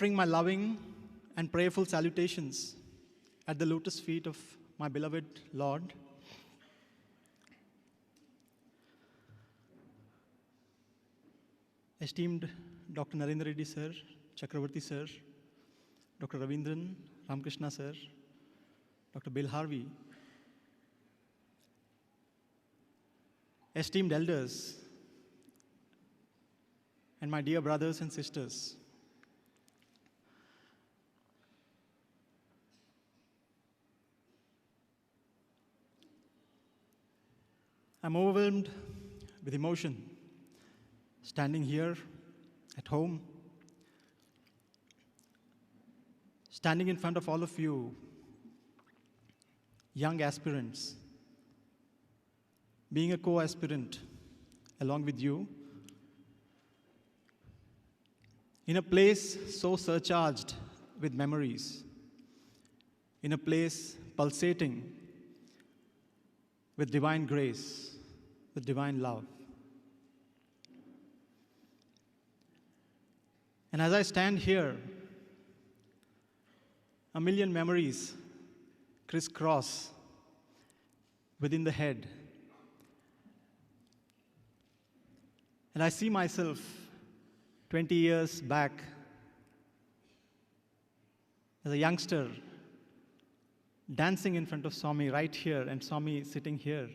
offering my loving and prayerful salutations at the lotus feet of my beloved Lord. Esteemed Dr. Narendra Reddy sir, Chakravarti sir, Dr. Ravindran, Ramakrishna sir, Dr. Bill Harvey, esteemed elders, and my dear brothers and sisters. I'm overwhelmed with emotion, standing here at home, standing in front of all of you, young aspirants, being a co-aspirant along with you, in a place so surcharged with memories, in a place pulsating with divine grace, with divine love. And as I stand here, a million memories crisscross within the head. And I see myself 20 years back as a youngster dancing in front of Swami right here, and Swami sitting here.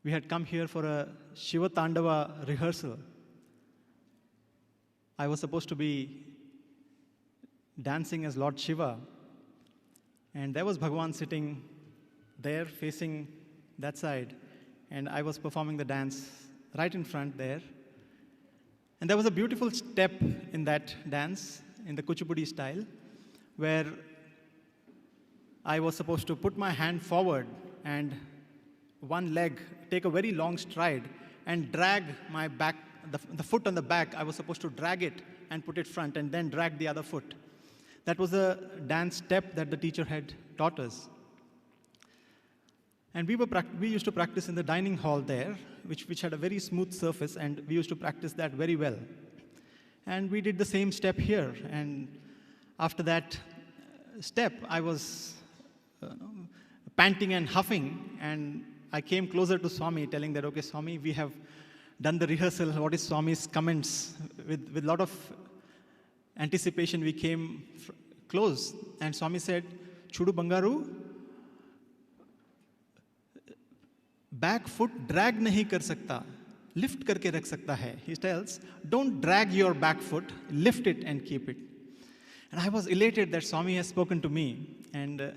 We had come here for a Shiva Tandava rehearsal. I was supposed to be dancing as Lord Shiva, and there was Bhagwan sitting there facing that side, and I was performing the dance right in front there. And there was a beautiful step in that dance, in the Kuchipudi style, where I was supposed to put my hand forward and one leg, take a very long stride and drag my back, the foot on the back. I was supposed to drag it and put it front and then drag the other foot. That was a dance step that the teacher had taught us. And we used to practice in the dining hall there, which had a very smooth surface, and we used to practice that very well. And we did the same step here. And after that step, I was panting and huffing, and I came closer to Swami, telling that, okay, Swami, we have done the rehearsal. What is Swami's comments? With a lot of anticipation, we came close, and Swami said, Chudu Bangaru, back foot drag nahi kar sakta, lift karke rakh sakta hai. He tells, don't drag your back foot, lift it and keep it. And I was elated that Swami has spoken to me, and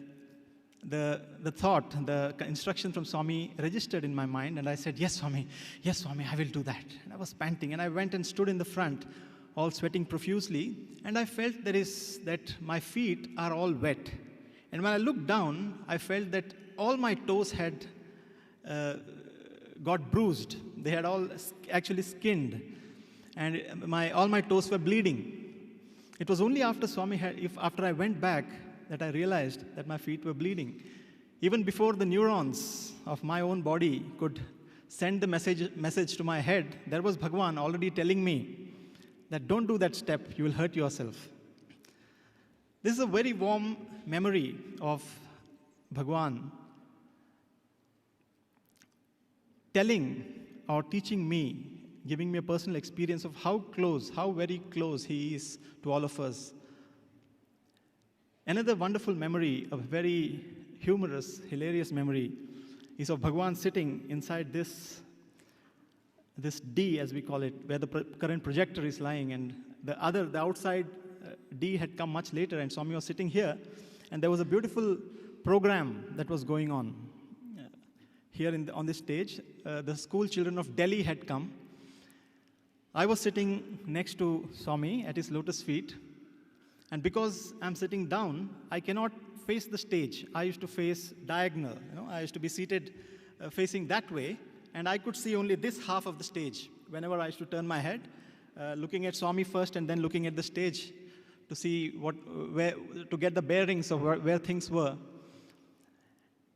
the thought, the instruction from Swami registered in my mind, and I said, yes, Swami, I will do that. And I was panting, and I went and stood in the front, all sweating profusely, and I felt that my feet are all wet. And when I looked down, I felt that all my toes had got bruised. They had all actually skinned, and all my toes were bleeding. It was only after after I went back that I realized that my feet were bleeding. Even before the neurons of my own body could send the message to my head, there was Bhagwan already telling me that don't do that step, you will hurt yourself. This is a very warm memory of Bhagwan telling or teaching me, giving me a personal experience of how very close he is to all of us. Another wonderful memory, a very humorous, hilarious memory, is of Bhagwan sitting inside this D, as we call it, where the current projector is lying, and the outside D had come much later, and Swami was sitting here, and there was a beautiful program that was going on. Here on this stage, the school children of Delhi had come. I was sitting next to Swami at his lotus feet, and because I'm sitting down, I cannot face the stage. I used to face diagonal. I used to be seated facing that way, and I could see only this half of the stage. Whenever I used to turn my head, looking at Swami first and then looking at the stage to see to get the bearings of where things were.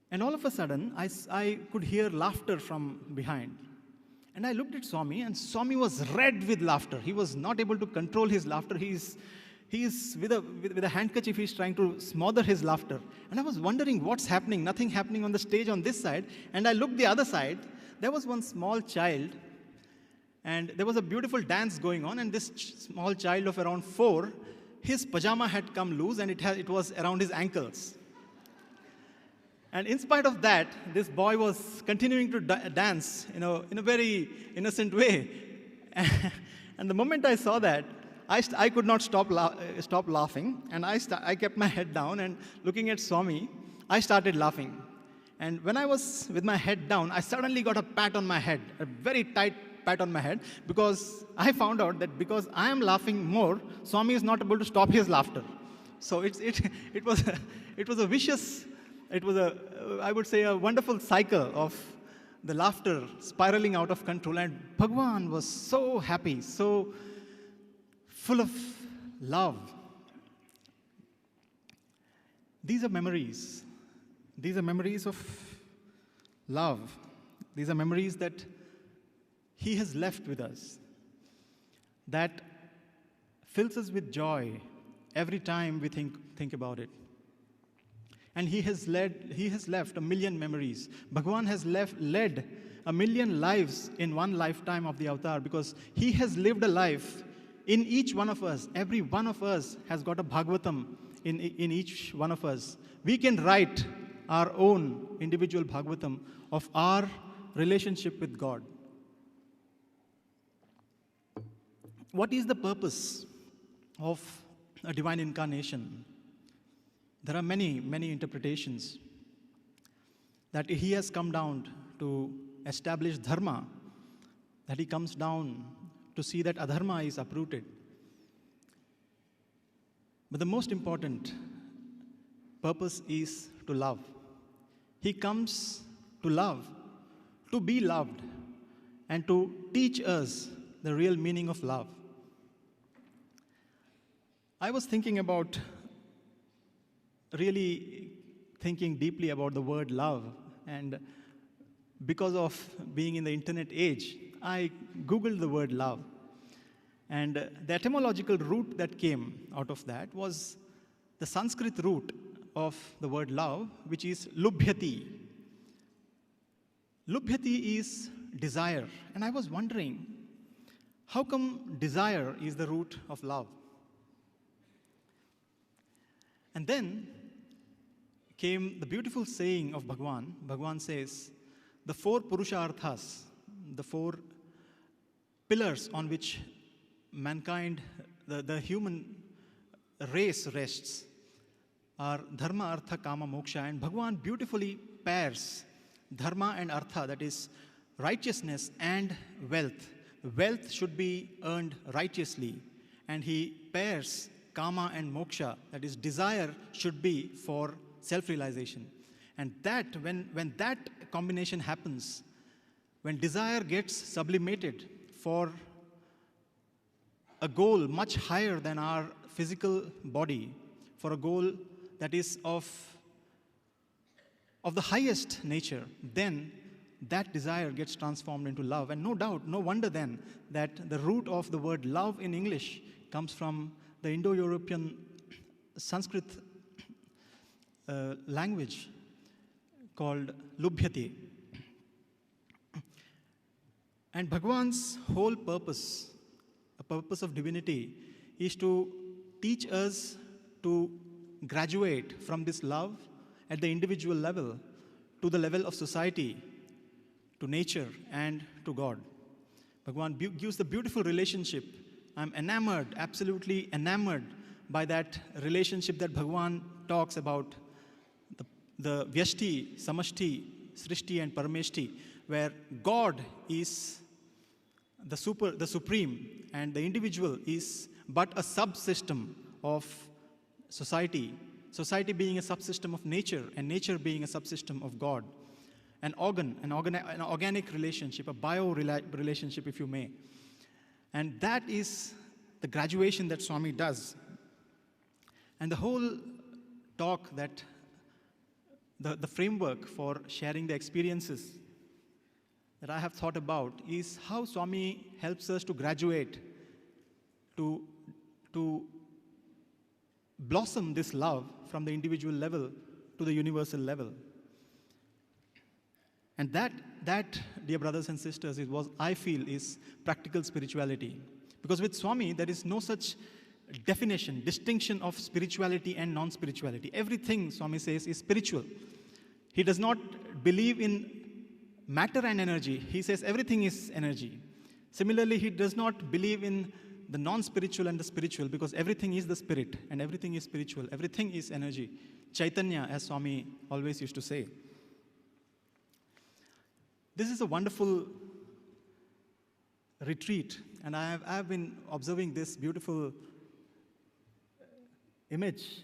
And all of a sudden, I could hear laughter from behind. And I looked at Swami, and Swami was red with laughter. He was not able to control his laughter. He's with a handkerchief, he's trying to smother his laughter. And I was wondering what's happening, nothing happening on the stage on this side. And I looked the other side, there was one small child, and there was a beautiful dance going on, and this small child of around 4, his pajama had come loose and it was around his ankles. And in spite of that, this boy was continuing to dance, in a very innocent way. And the moment I saw that, I could not stop laughing, and I kept my head down, and looking at Swami, I started laughing. And when I was with my head down, I suddenly got a pat on my head, a very tight pat on my head, because I found out that because I am laughing more, Swami is not able to stop his laughter. So it was a vicious, I would say, a wonderful cycle of the laughter spiraling out of control. And Bhagwan was so happy, so full of love. These are memories. These are memories of love. These are memories that he has left with us, that fills us with joy every time we think about it. And he has left a million memories. Bhagwan has led a million lives in one lifetime of the avatar, because he has lived a life in each one of us. Every one of us has got a Bhagavatam in each one of us. We can write our own individual Bhagavatam of our relationship with God. What is the purpose of a divine incarnation? There are many, many interpretations. That he has come down to establish dharma, that he comes down to see that adharma is uprooted. But the most important purpose is to love. He comes to love, to be loved, and to teach us the real meaning of love. I was thinking about, really thinking deeply about the word love, and because of being in the internet age, I Googled the word love. And the etymological root that came out of that was the Sanskrit root of the word love, which is lubhyati. Lubhyati is desire. And I was wondering, how come desire is the root of love? And then came the beautiful saying of Bhagwan. Bhagwan says, the 4 purusharthas, the 4 pillars on which mankind, the human race rests, are dharma, artha, kama, moksha. And Bhagwan beautifully pairs dharma and artha, that is righteousness and wealth. Wealth should be earned righteously. And he pairs kama and moksha, that is desire should be for self-realization. And that, when that combination happens, when desire gets sublimated for a goal much higher than our physical body, for a goal that is of the highest nature, then that desire gets transformed into love. And no doubt, no wonder then that the root of the word love in English comes from the Indo-European Sanskrit language called lubhyati. And Bhagwan's whole purpose, a purpose of divinity, is to teach us to graduate from this love at the individual level to the level of society, to nature, and to God. Bhagwan gives the beautiful relationship. I'm enamored, absolutely enamored by that relationship that Bhagwan talks about, the Vyashti, Samashti, Srishti, and Parameshti, where God is the supreme, and the individual is but a subsystem of society. Society being a subsystem of nature, and nature being a subsystem of God. An organic relationship, a bio-relationship, if you may. And that is the graduation that Swami does. And the whole talk that the framework for sharing the experiences that I have thought about is how Swami helps us to graduate, to blossom this love from the individual level to the universal level. And that, dear brothers and sisters, is what I feel is practical spirituality. Because with Swami, there is no such definition, distinction of spirituality and non-spirituality. Everything, Swami says, is spiritual. He does not believe in matter and energy. He says everything is energy. Similarly, he does not believe in the non-spiritual and the spiritual, because everything is the spirit and everything is spiritual. Everything is energy. Chaitanya, as Swami always used to say. This is a wonderful retreat, and I have been observing this beautiful image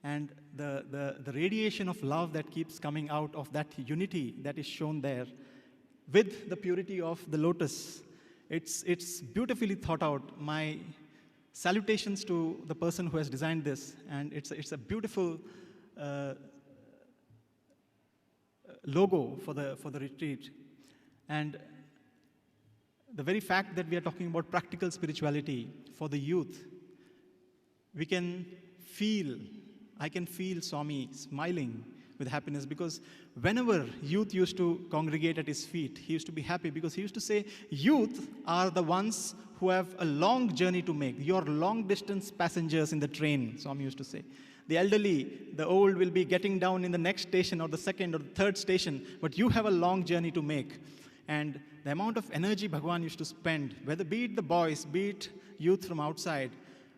and the radiation of love that keeps coming out of that unity that is shown there with the purity of the lotus. It's beautifully thought out. My salutations to the person who has designed this, and it's a beautiful logo for the retreat. And the very fact that we are talking about practical spirituality for the youth, I can feel Swami smiling with happiness, because whenever youth used to congregate at his feet, he used to be happy, because he used to say, youth are the ones who have a long journey to make. You're long distance passengers in the train, Swami used to say. The elderly, the old will be getting down in the next station or the second or the third station, but you have a long journey to make. And the amount of energy Bhagwan used to spend, whether be it the boys, be it youth from outside,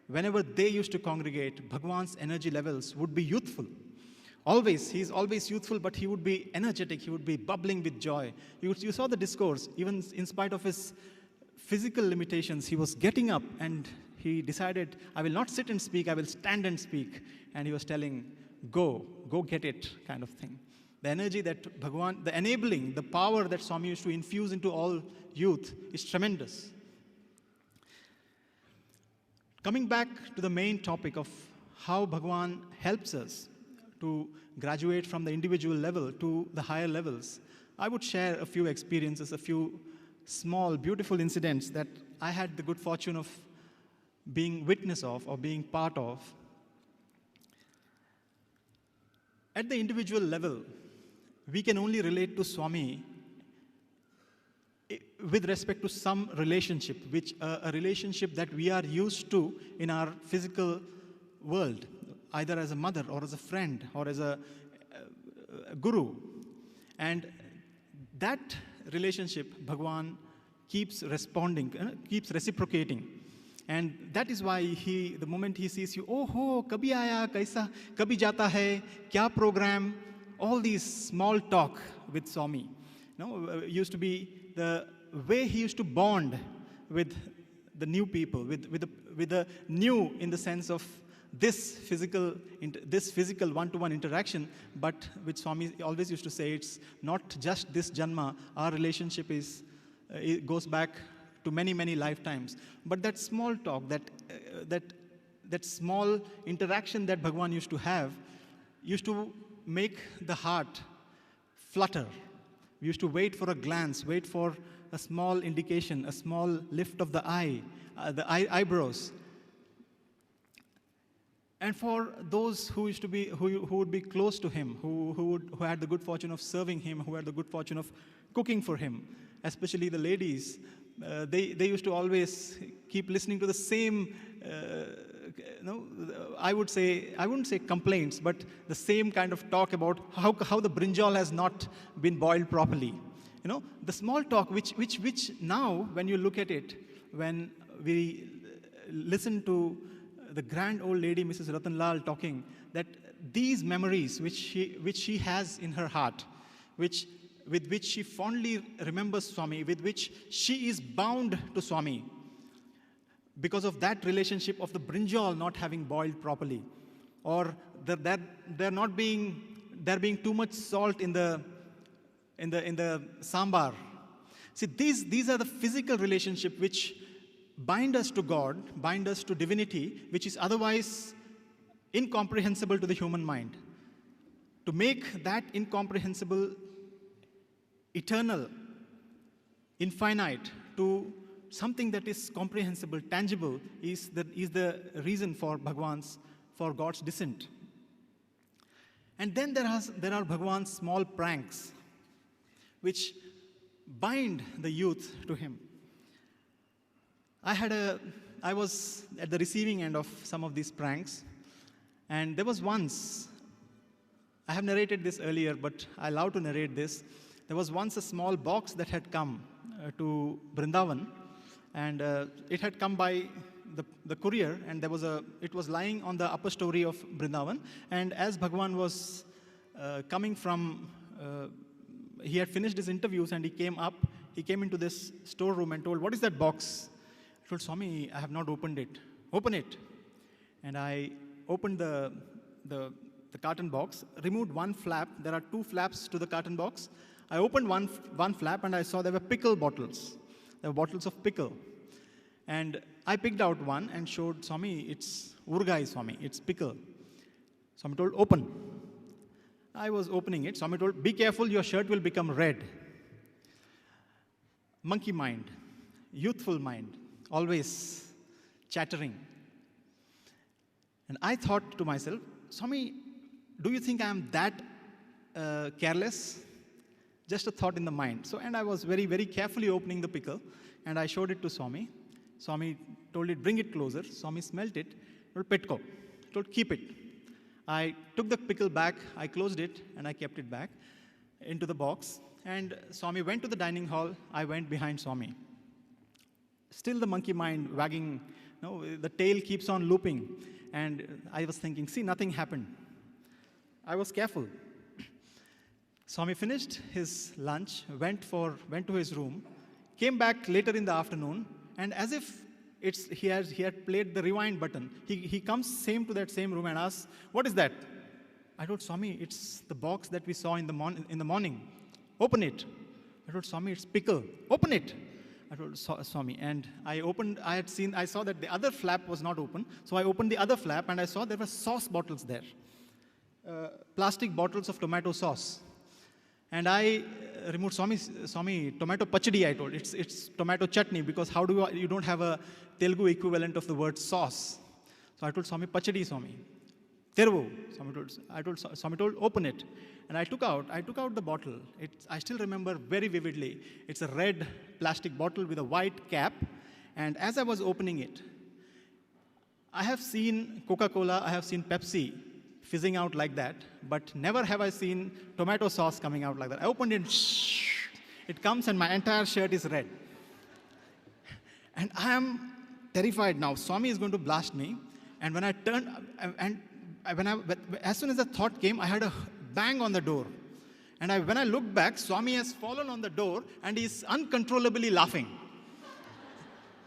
whenever they used to congregate, Bhagwan's energy levels would be youthful. Always, he's always youthful, but he would be energetic, he would be bubbling with joy. You saw the discourse, even in spite of his physical limitations, he was getting up and he decided, I will not sit and speak, I will stand and speak. And he was telling, go get it, kind of thing. The energy that Bhagwan, the enabling, the power that Swami used to infuse into all youth is tremendous. Coming back to the main topic of how Bhagwan helps us to graduate from the individual level to the higher levels, I would share a few experiences, a few small, beautiful incidents that I had the good fortune of being witness of or being part of. At the individual level, we can only relate to Swami with respect to some relationship, which a relationship that we are used to in our physical world, either as a mother or as a friend or as a guru. And that relationship, Bhagwan keeps responding, keeps reciprocating. And that is why the moment he sees you, oh ho, kabhi aaya, kaisa, kabhi jata hai, kya program, all these small talk with Swami. Used to be the way he used to bond with the new people, with the new in the sense of this physical one-to-one interaction, but with Swami always used to say, it's not just this janma, our relationship it goes back to many, many lifetimes. But that small talk, that small interaction that Bhagwan used to have, used to make the heart flutter. We used to wait for a glance, wait for a small indication, a small lift of the eyebrows. And for those who would be close to him, who had the good fortune of serving him, who had the good fortune of cooking for him, especially the ladies, they used to always keep listening to the same, I wouldn't say complaints, but the same kind of talk about how the brinjal has not been boiled properly. The small talk, which now, when you look at it, when we listen to the grand old lady, Mrs. Ratanlal, talking, that these memories which she has in her heart, with which she fondly remembers Swami, with which she is bound to Swami, because of that relationship of the brinjal not having boiled properly, or there being too much salt in the sambar. See, these are the physical relationship which bind us to God, bind us to divinity, which is otherwise incomprehensible to the human mind. To make that incomprehensible eternal, infinite, to something that is comprehensible, tangible, is the reason for Bhagwan's for God's descent. And then there are Bhagwan's small pranks, which bind the youth to him. I was at the receiving end of some of these pranks, and there was once, I have narrated this earlier, but I love to narrate this. There was once a small box that had come to Vrindavan, and it had come by the courier, and it was lying on the upper story of Vrindavan. And as Bhagwan was coming from, he had finished his interviews, and he came into this storeroom and told, "What is that box?" I told, "Swami, I have not opened it." "Open it." And I opened the carton box, removed one flap. There are two flaps to the carton box. I opened one flap, and I saw there were pickle bottles. There were bottles of pickle. And I picked out one and showed Swami, "It's Urgai, Swami, it's pickle." Swami told, "Open." I was opening it. Swami told, "Be careful, your shirt will become red." Monkey mind, youthful mind, always chattering. And I thought to myself, "Swami, do you think I am that careless?" Just a thought in the mind. And I was very, very carefully opening the pickle, and I showed it to Swami. Swami told it, "Bring it closer." Swami smelt it, told, "Petko." Told, "Keep it." I took the pickle back, I closed it, and I kept it back into the box. And Swami went to the dining hall. I went behind Swami. Still the monkey mind wagging, the tail keeps on looping. And I was thinking, see, nothing happened. I was careful. Swami finished his lunch, went to his room, came back later in the afternoon, and as if he had played the rewind button, he comes to that same room and asks, "What is that?" I told Swami, "It's the box that we saw in the morning. Open it." I told Swami, "It's pickle. Open it." I told Swami, and I saw that the other flap was not open, so I opened the other flap, and I saw there were sauce bottles there, plastic bottles of tomato sauce. And I removed, Swami, tomato pachadi, I told. It's tomato chutney, because you don't have a Telugu equivalent of the word sauce. So I told Swami, "Pachadi, Swami." "Tervu." Swami told, "Open it." And I took out the bottle. I still remember very vividly. It's a red plastic bottle with a white cap. And as I was opening it, I have seen Coca-Cola, I have seen Pepsi fizzing out like that, but never have I seen tomato sauce coming out like that. I opened it, it comes, and my entire shirt is red. And I am terrified now. Swami is going to blast me. And when I turned, as soon as the thought came, I had a bang on the door. And when I looked back, Swami has fallen on the door, and he's uncontrollably laughing.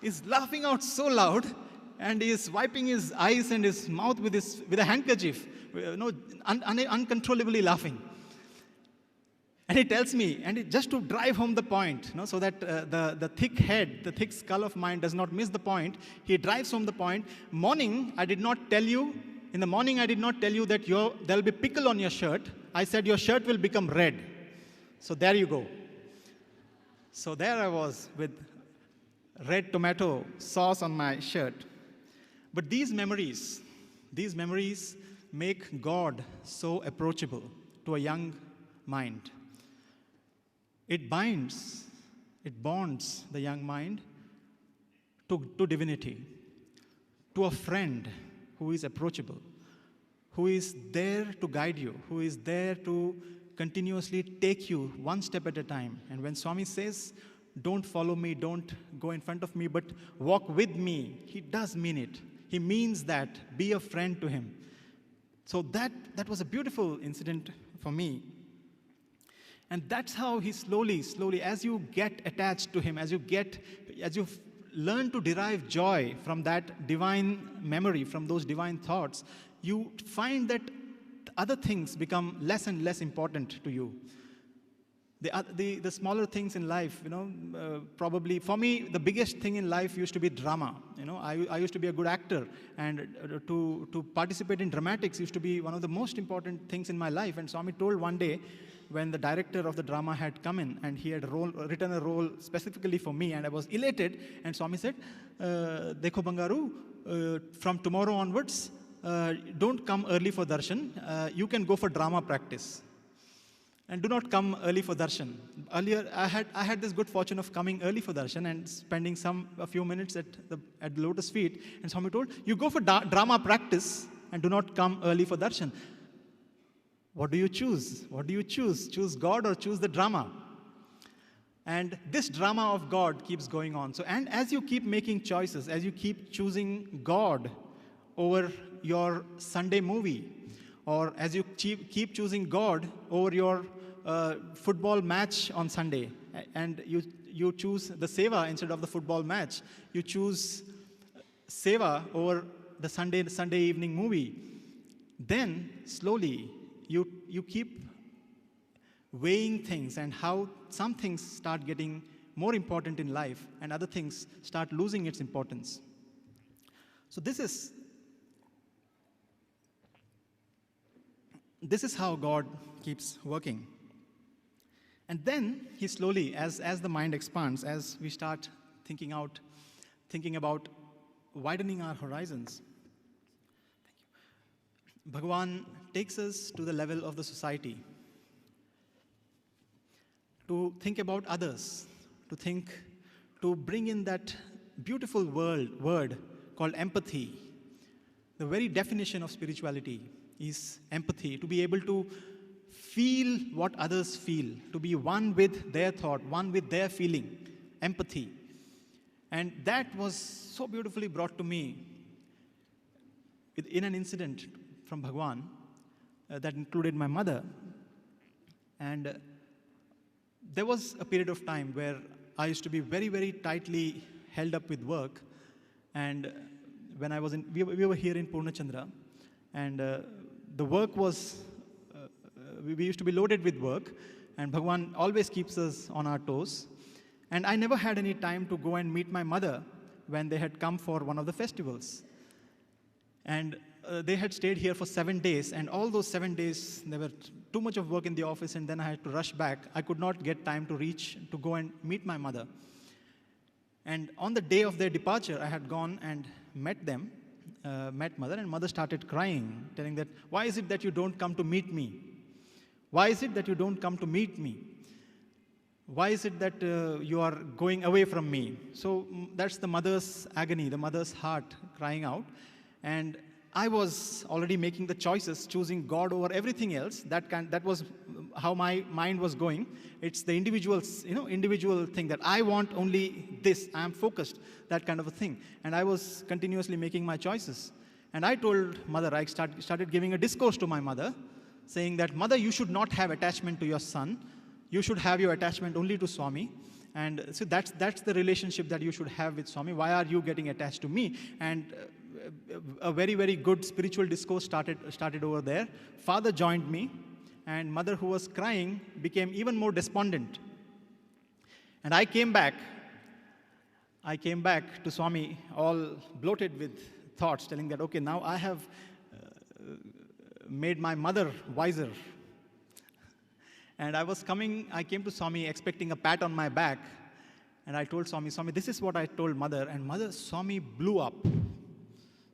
He's laughing out so loud, and he's wiping his eyes and his mouth with a handkerchief, uncontrollably laughing. And he tells me, just to drive home the point, so that the thick head, the thick skull of mine does not miss the point, he drives home the point. In the morning, I did not tell you that there'll be pickle on your shirt. I said your shirt will become red. So there you go. So there I was with red tomato sauce on my shirt. But these memories make God so approachable to a young mind. It bonds the young mind to divinity, to a friend who is approachable, who is there to guide you, who is there to continuously take you one step at a time. And when Swami says, "Don't follow me, don't go in front of me, but walk with me," he does mean it. He means that. Be a friend to him. So that was a beautiful incident for me. And that's how he slowly, as you get attached to him, as you learn to derive joy from that divine memory, from those divine thoughts, you find that other things become less and less important to you. The smaller things in life, probably for me, the biggest thing in life used to be drama. I used to be a good actor, and to participate in dramatics used to be one of the most important things in my life. And Swami told one day, when the director of the drama had come in, and he had written a role specifically for me, and I was elated, and Swami said, "Dekho Bangaru, from tomorrow onwards, don't come early for darshan. You can go for drama practice. And do not come early for darshan. Earlier, I had this good fortune of coming early for darshan and spending a few minutes at the lotus feet. And Swami told, you go for drama practice and do not come early for darshan. What do you choose? What do you choose? Choose God or choose the drama? And this drama of God keeps going on. So, and as you keep making choices, as you keep choosing God over your Sunday movie, or as you keep choosing God over your football match on Sunday, and you choose the seva instead of the football match, you choose seva over the Sunday evening movie, then slowly you keep weighing things and how some things start getting more important in life and other things start losing its importance. So this is how God keeps working. And then he slowly, as the mind expands, as we start thinking about widening our horizons, Bhagavan takes us to the level of the society, to think about others, to bring in that beautiful word called empathy. The very definition of spirituality is empathy, to be able to feel what others feel, to be one with their thought, one with their feeling, empathy. And that was so beautifully brought to me in an incident from Bhagavan that included my mother. And there was a period of time where I used to be very, very tightly held up with work. And when I was we were here in Purnachandra, and the work was, we used to be loaded with work, and Bhagavan always keeps us on our toes. And I never had any time to go and meet my mother when they had come for one of the festivals. And they had stayed here for 7 days, and all those 7 days, there were too much of work in the office, and then I had to rush back. I could not get time to go and meet my mother. And on the day of their departure, I had gone and met them, met mother, and mother started crying, telling that, why is it that you don't come to meet me? Why is it that you don't come to meet me? Why is it that you are going away from me? So that's the mother's agony, the mother's heart crying out. And I was already making the choices, choosing God over everything else. That was how my mind was going. It's the individual thing that I want only this. I am focused, that kind of a thing. And I was continuously making my choices. And I told mother, I started giving a discourse to my mother, saying that, mother, you should not have attachment to your son. You should have your attachment only to Swami. And so that's the relationship that you should have with Swami. Why are you getting attached to me? And a very, very good spiritual discourse started over there. Father joined me, and mother, who was crying, became even more despondent. And I came back to Swami all bloated with thoughts, telling that, okay, now I have made my mother wiser. And I came to Swami expecting a pat on my back, and I told Swami, this is what I told mother. And Swami blew up.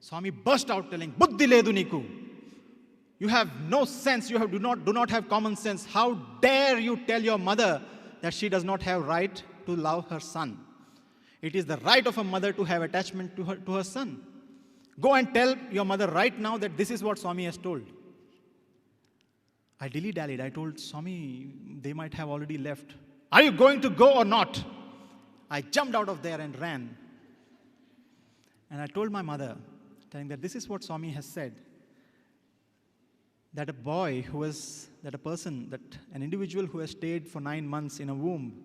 Swami burst out telling, Buddhi ledu niku. You have no sense, do not have common sense. How dare you tell your mother that she does not have right to love her son? It is the right of a mother to have attachment to her son. Go and tell your mother right now that this is what Swami has told. I dilly-dallied. I told Swami, they might have already left. Are you going to go or not? I jumped out of there and ran. And I told my mother, telling that this is what Swami has said, that an individual who has stayed for 9 months in a womb,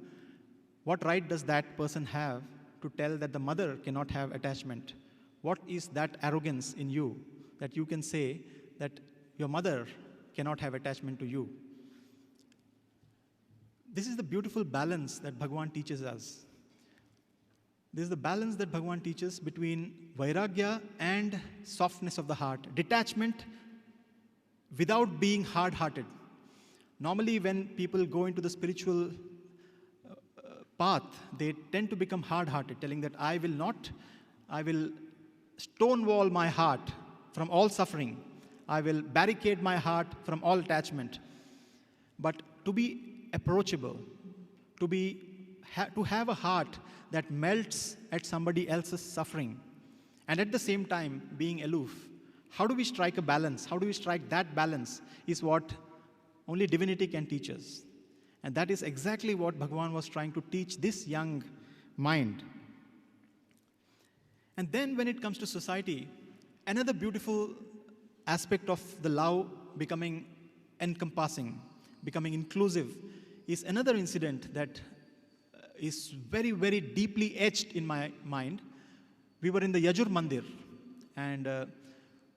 what right does that person have to tell that the mother cannot have attachment? What is that arrogance in you that you can say that your mother cannot have attachment to you? This is the beautiful balance that Bhagavan teaches us. This is the balance that Bhagavan teaches between vairagya and softness of the heart, detachment without being hard-hearted. Normally, when people go into the spiritual path, they tend to become hard-hearted, telling that I will stonewall my heart from all suffering. I will barricade my heart from all attachment. But to be approachable, to have a heart that melts at somebody else's suffering, and at the same time being aloof. How do we strike a balance? How do we strike that balance is what only divinity can teach us. And that is exactly what Bhagavan was trying to teach this young mind. And then when it comes to society, another beautiful aspect of the love becoming encompassing, becoming inclusive, is another incident that is very, very deeply etched in my mind. We were in the Yajur Mandir, and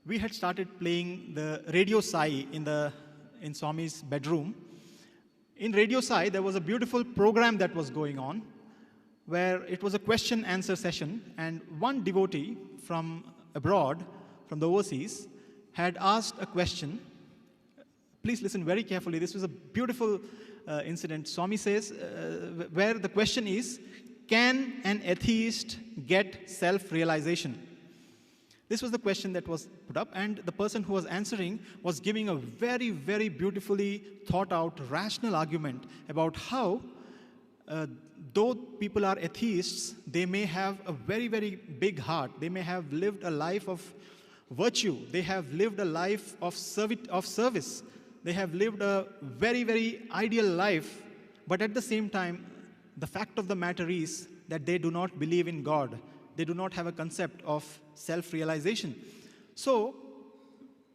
we had started playing the Radio Sai in Swami's bedroom. In Radio Sai, there was a beautiful program that was going on, where it was a question-answer session, and one devotee from abroad, from the overseas, had asked a question. Please listen very carefully. This was a beautiful incident. Swami says, where the question is, can an atheist get self-realization? This was the question that was put up, and the person who was answering was giving a very, very beautifully thought-out, rational argument about how, though people are atheists, they may have a very, very big heart. They may have lived a life of virtue. They have lived a life of service. They have lived a very, very ideal life. But at the same time, the fact of the matter is that they do not believe in God. They do not have a concept of self-realization. So,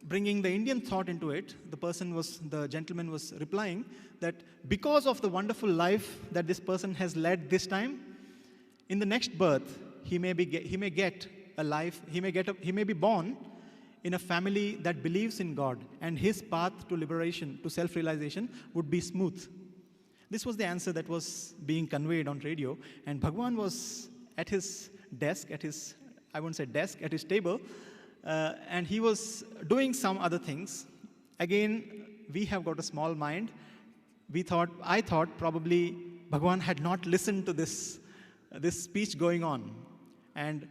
bringing the Indian thought into it, the gentleman was replying that because of the wonderful life that this person has led this time, in the next birth, he may be born in a family that believes in God, and his path to liberation, to self-realization, would be smooth. This was the answer that was being conveyed on radio, and Bhagavan was at his desk, at his table, and he was doing some other things. Again, we have got a small mind. I thought probably Bhagavan had not listened to this speech going on, and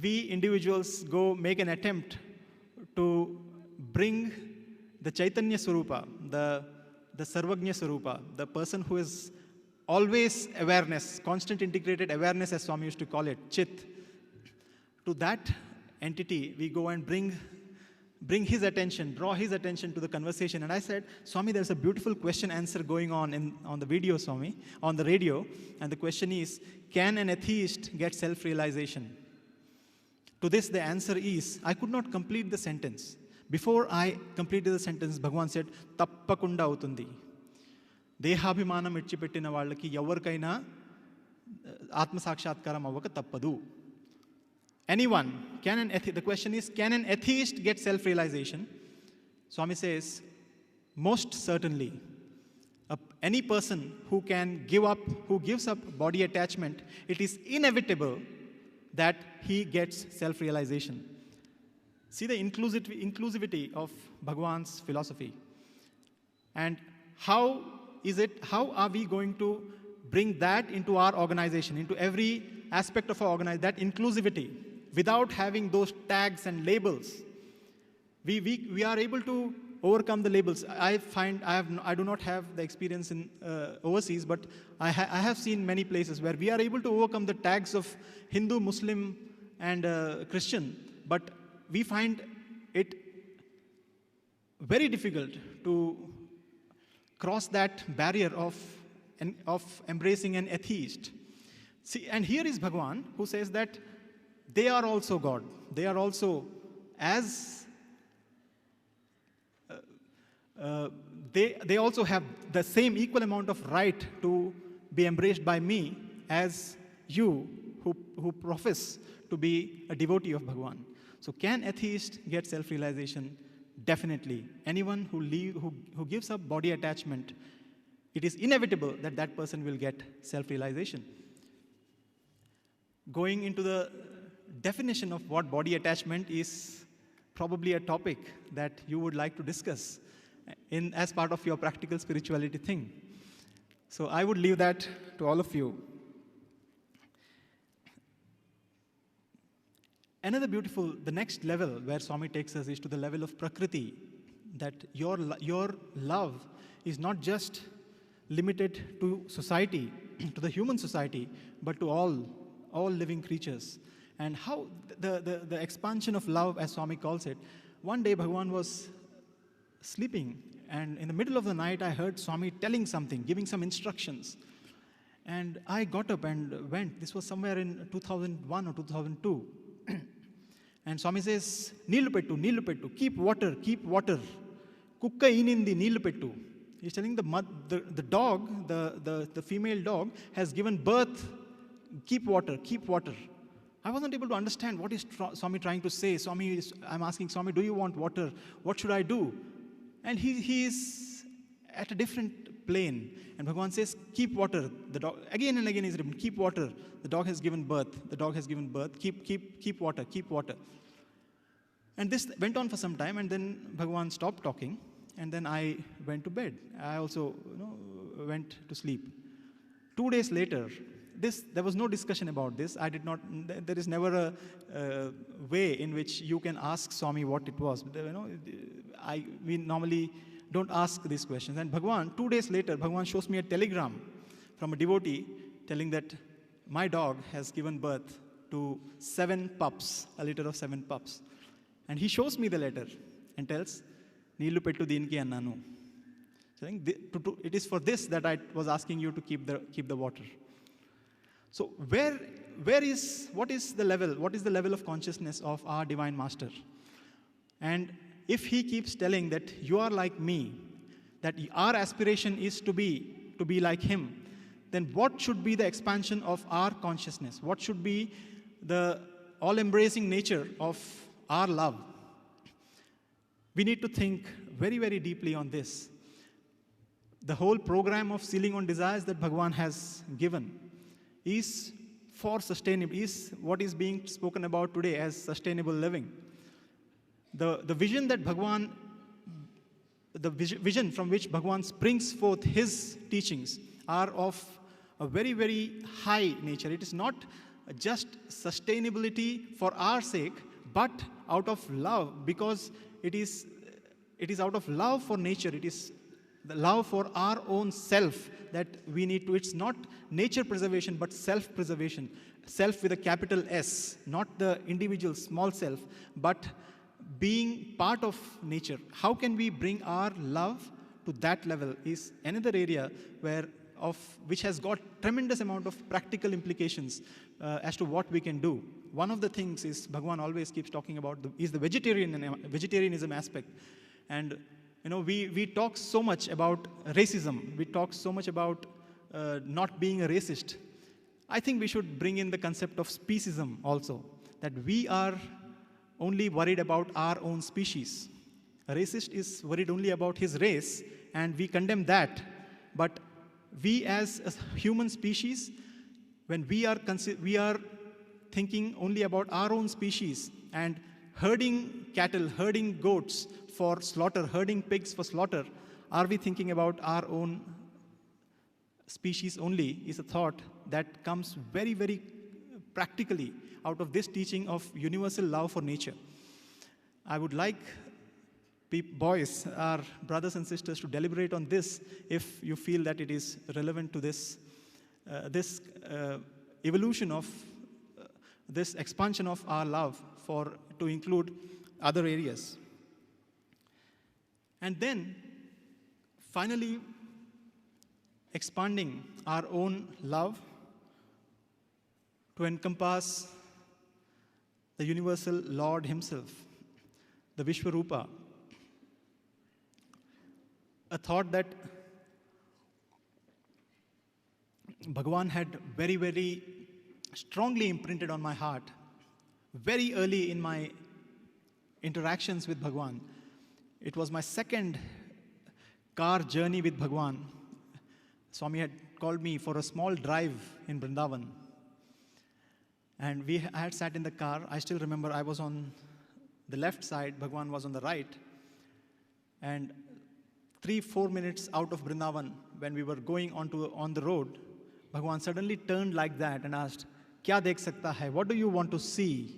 we individuals go make an attempt to bring the Chaitanya Swarupa, the Sarvagnya Swarupa, the person who is always awareness, constant integrated awareness, as Swami used to call it, Chit. To that entity, we go and bring his attention, draw his attention to the conversation. And I said, Swami, there's a beautiful question-answer going on the video, Swami, on the radio. And the question is, can an atheist get self-realization? To this, the answer is, I could not complete the sentence. Before I completed the sentence, Bhagavan said, Tappakunda avutundi. Dehabhimanam idchipettina vallaki evarkaina atma sakshatkaram avvaka tappadu. Anyone, the question is, can an atheist get self-realization? Swami says, most certainly. Any person who gives up body attachment, it is inevitable that he gets self-realization. See the inclusivity of Bhagavan's philosophy. And how are we going to bring that into our organization, into every aspect of our organization, that inclusivity, without having those tags and labels? We are able to overcome the labels. I do not have the experience in overseas, but I have seen many places where we are able to overcome the tags of Hindu, Muslim, and Christian, but we find it very difficult to cross that barrier of embracing an atheist. See, and here is Bhagavan who says that they are also God. They are also they also have the same equal amount of right to be embraced by me as you who profess to be a devotee of Bhagavan. So can atheists get self-realization? Definitely. Anyone who gives up body attachment, it is inevitable that that person will get self-realization. Going into the definition of what body attachment is probably a topic that you would like to discuss as part of your practical spirituality thing. So I would leave that to all of you. Another beautiful, the next level where Swami takes us is to the level of Prakriti, that your love is not just limited to society, to the human society, but to all living creatures. And how the expansion of love, as Swami calls it. One day Bhagavan was sleeping, and in the middle of the night I heard Swami telling something, giving some instructions. And I got up and went. This was somewhere in 2001 or 2002. And Swami says, Nilupettu, keep water. Kukka inindi Nilupettu. He's telling the dog, the female dog, has given birth. Keep water. I wasn't able to understand what is Swami trying to say. I'm asking Swami, do you want water? What should I do? And he is at a different plane. And Bhagavan says, keep water. The dog, again and again he's written, keep water. The dog has given birth. Keep water. And this went on for some time, and then Bhagavan stopped talking, and then I went to bed. I also went to sleep. 2 days later, there was no discussion about this. There is never a way in which you can ask Swami what it was. We normally don't ask these questions. And Bhagavan, 2 days later, Bhagavan shows me a telegram from a devotee telling that my dog has given birth to 7 pups, a litter of 7 pups. And he shows me the letter and tells, Neelu pettu deenki annanu. Saying, it is for this that I was asking you to keep the water. So what is the level of consciousness of our Divine Master? And if he keeps telling that you are like me, that our aspiration is to be like him, then what should be the expansion of our consciousness? What should be the all-embracing nature of our love? We need to think very, very deeply on this. The whole program of sealing on desires that Bhagavan has given is for sustainability, is what is being spoken about today as sustainable living. The vision that Bhagavan, the vision from which Bhagavan springs forth his teachings are of a very, very high nature. It is not just sustainability for our sake, but out of love, because it is out of love for nature. It is the love for our own self that we need to. It's not nature preservation, but self-preservation. Self with a capital S, not the individual small self, but being part of nature. How can we bring our love to that level is another area which has got tremendous amount of practical implications as to what we can do. One of the things is Bhagavan always keeps talking about is the vegetarianism aspect. And we talk so much about racism. We talk so much about not being a racist. I think we should bring in the concept of speciesism also, that we are only worried about our own species. A racist is worried only about his race, and we condemn that. But we as a human species, when we are thinking only about our own species and herding cattle, herding goats for slaughter, herding pigs for slaughter, are we thinking about our own species only, is a thought that comes very, very practically out of this teaching of universal love for nature. I would like boys, our brothers and sisters, to deliberate on this if you feel that it is relevant to this evolution of this expansion of our love to include other areas. And then, finally, expanding our own love to encompass the universal Lord himself, the Vishwarupa. A thought that Bhagavan had very, very strongly imprinted on my heart very early in my interactions with Bhagavan. It was my second car journey with Bhagavan. Swami had called me for a small drive in Vrindavan. And I had sat in the car. I still remember I was on the left side, Bhagavan was on the right. And 3-4 minutes out of Vrindavan, when we were going on the road, Bhagavan suddenly turned like that and asked, "Kya dekh sakta hai? What do you want to see?"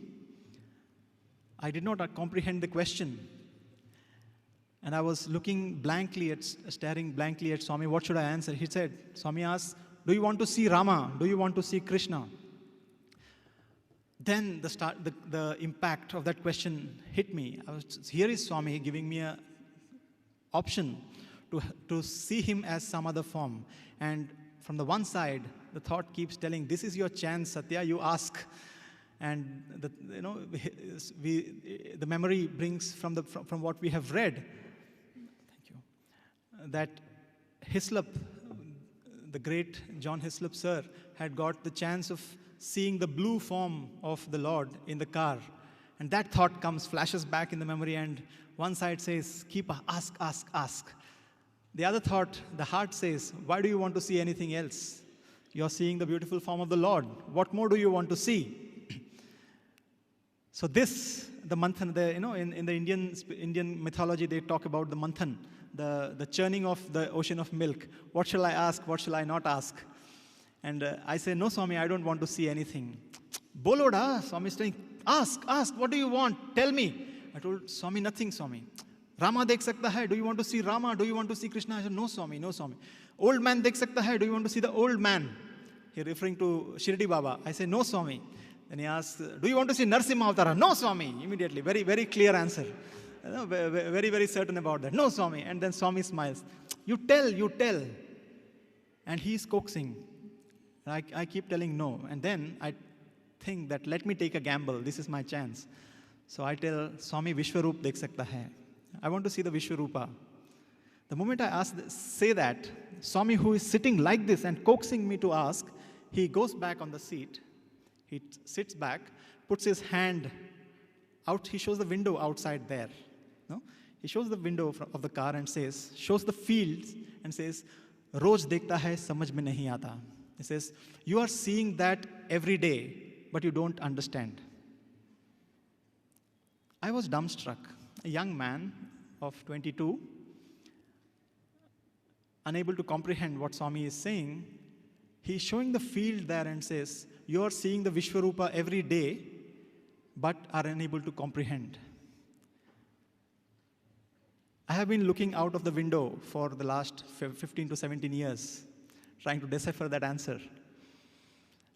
I did not comprehend the question. And I was staring blankly at Swami. What should I answer? He said, Swami asked, do you want to see Rama? Do you want to see Krishna? Then the impact of that question hit me. Here is Swami giving me an option to see him as some other form. And from the one side, the thought keeps telling, this is your chance, Satya, you ask. And the memory brings from what we have read. Thank you. That Hislop, the great John Hislop sir, had got the chance of seeing the blue form of the Lord in the car. And that thought flashes back in the memory, and one side says, ask. The other thought, the heart says, why do you want to see anything else? You're seeing the beautiful form of the Lord. What more do you want to see? So the manthan, in the Indian mythology, they talk about the manthan, the churning of the ocean of milk. What shall I ask? What shall I not ask? And I say, no, Swami, I don't want to see anything. Bolo da, Swami is saying, ask, what do you want? Tell me. I told Swami, nothing, Swami. Rama dekh sakta hai. Do you want to see Rama? Do you want to see Krishna? I said, no, Swami. Old man dekh sakta hai. Do you want to see the old man? He referring to Shirdi Baba. I say, no, Swami. Then he asks, do you want to see Narsimha Avtara? No, Swami. Immediately, very, very clear answer. Very, very certain about that. No, Swami. And then Swami smiles. You tell. And he's coaxing. I keep telling no. And then I think that let me take a gamble. This is my chance. So I tell Swami, Vishwaroop dekh sakta hai. I want to see the Vishwarupa. The moment I say that, Swami, who is sitting like this and coaxing me to ask, he goes back on the seat. He sits back, puts his hand out. He shows the window outside there. No? He shows the window of the car and shows the fields and says, Roj dekhta hai, samajh mein nahi aata. He says, you are seeing that every day, but you don't understand. I was dumbstruck. A young man of 22, unable to comprehend what Swami is saying. He's showing the field there and says, you are seeing the Vishwarupa every day, but are unable to comprehend. I have been looking out of the window for the last 15 to 17 years, trying to decipher that answer.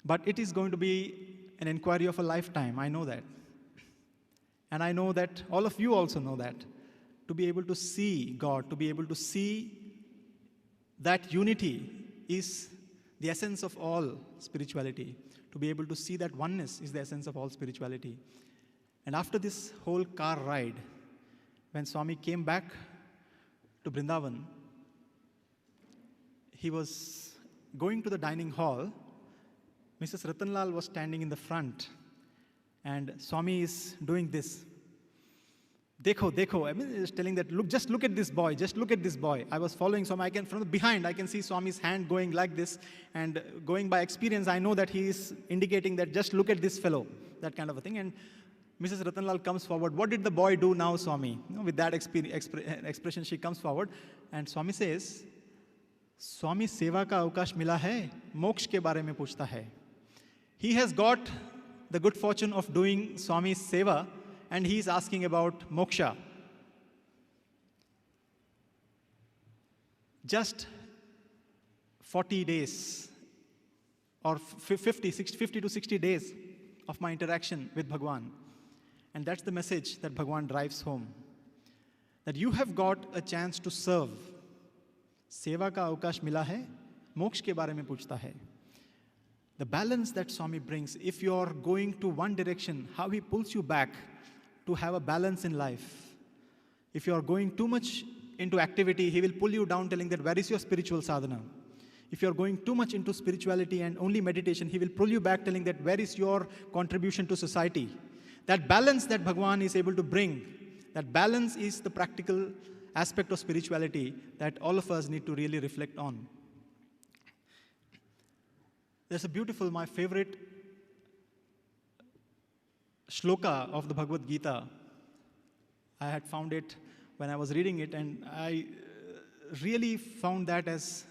But it is going to be an inquiry of a lifetime, I know that. And I know that all of you also know that. To be able to see God, to be able to see that unity is the essence of all spirituality. To be able to see that oneness is the essence of all spirituality. And after this whole car ride, when Swami came back to Vrindavan, he was going to the dining hall. Mrs. Ratanlal was standing in the front, and Swami is doing this. Dekho. I mean, he's telling that, just look at this boy, just look at this boy. I was following Swami. From behind, I can see Swami's hand going like this, and going by experience, I know that he is indicating that just look at this fellow, that kind of a thing. And Mrs. Ratanlal comes forward. What did the boy do now, Swami? With that expression, she comes forward, and Swami says, Swami seva ka avkash mila hai, moksha ke bare mein puchta hai. He has got the good fortune of doing Swami's seva, and he is asking about moksha. Just 40 days or 50 to 60 days of my interaction with Bhagwan. And that's the message that Bhagwan drives home. That you have got a chance to serve. Seva ka avkash mila hai, moksha ke bare mein puchta hai. The balance that Swami brings, if you're going to one direction, how he pulls you back to have a balance in life. If you're going too much into activity, he will pull you down telling that where is your spiritual sadhana? If you're going too much into spirituality and only meditation, he will pull you back telling that where is your contribution to society? That balance that Bhagwan is able to bring, that balance is the practical aspect of spirituality that all of us need to really reflect on. There's a beautiful, my favorite shloka of the Bhagavad Gita. I had found it when I was reading it, and I really found that as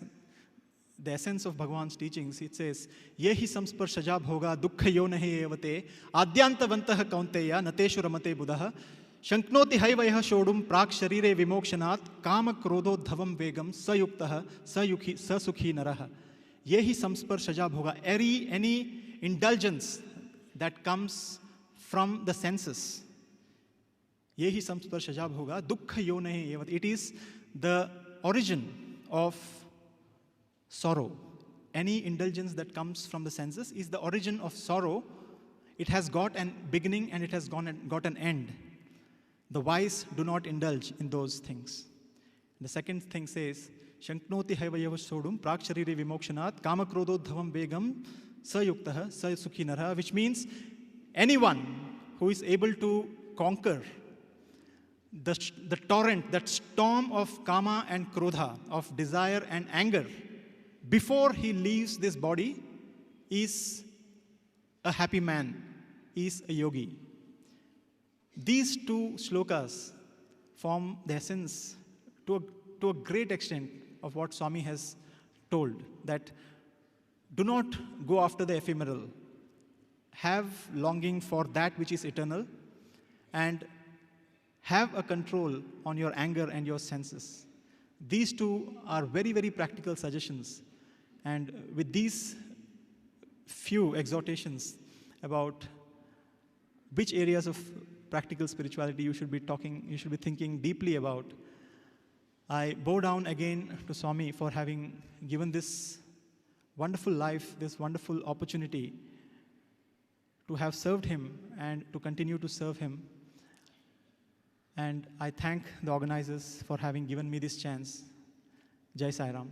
the essence of Bhagavan's teachings, it says, Ye hi samsparshaja bhoga dukkha yonahe evate adyantavantah kaunteya nateshu ramate buddha shanknoti haivaiha shodum prak sharire vimokshanat kama krodho dhavam vegam sayuktah sasukhi naraha. Ye hi samsparshaja bhoga, any indulgence that comes from the senses. Ye hi samsparshaja bhoga dukkha yonahe evate. It is the origin of sorrow. Any indulgence that comes from the senses is the origin of sorrow. It has got an beginning and it has got an end. The wise do not indulge in those things. The second thing says, Shanknoti haivayava sodum prakshariri vimokshanat kamakrododhavam begam sayuktah sasukhi nara, which means anyone who is able to conquer the torrent, that storm of kama and krodha, of desire and anger, before he leaves this body, is a happy man, is a yogi. These two shlokas form the essence to a great extent of what Swami has told, that do not go after the ephemeral. Have longing for that which is eternal, and have a control on your anger and your senses. These two are very, very practical suggestions. And with these few exhortations about which areas of practical spirituality you should be thinking deeply about, I bow down again to Swami for having given this wonderful life, this wonderful opportunity to have served him and to continue to serve him. And I thank the organizers for having given me this chance. Jai Sai Ram.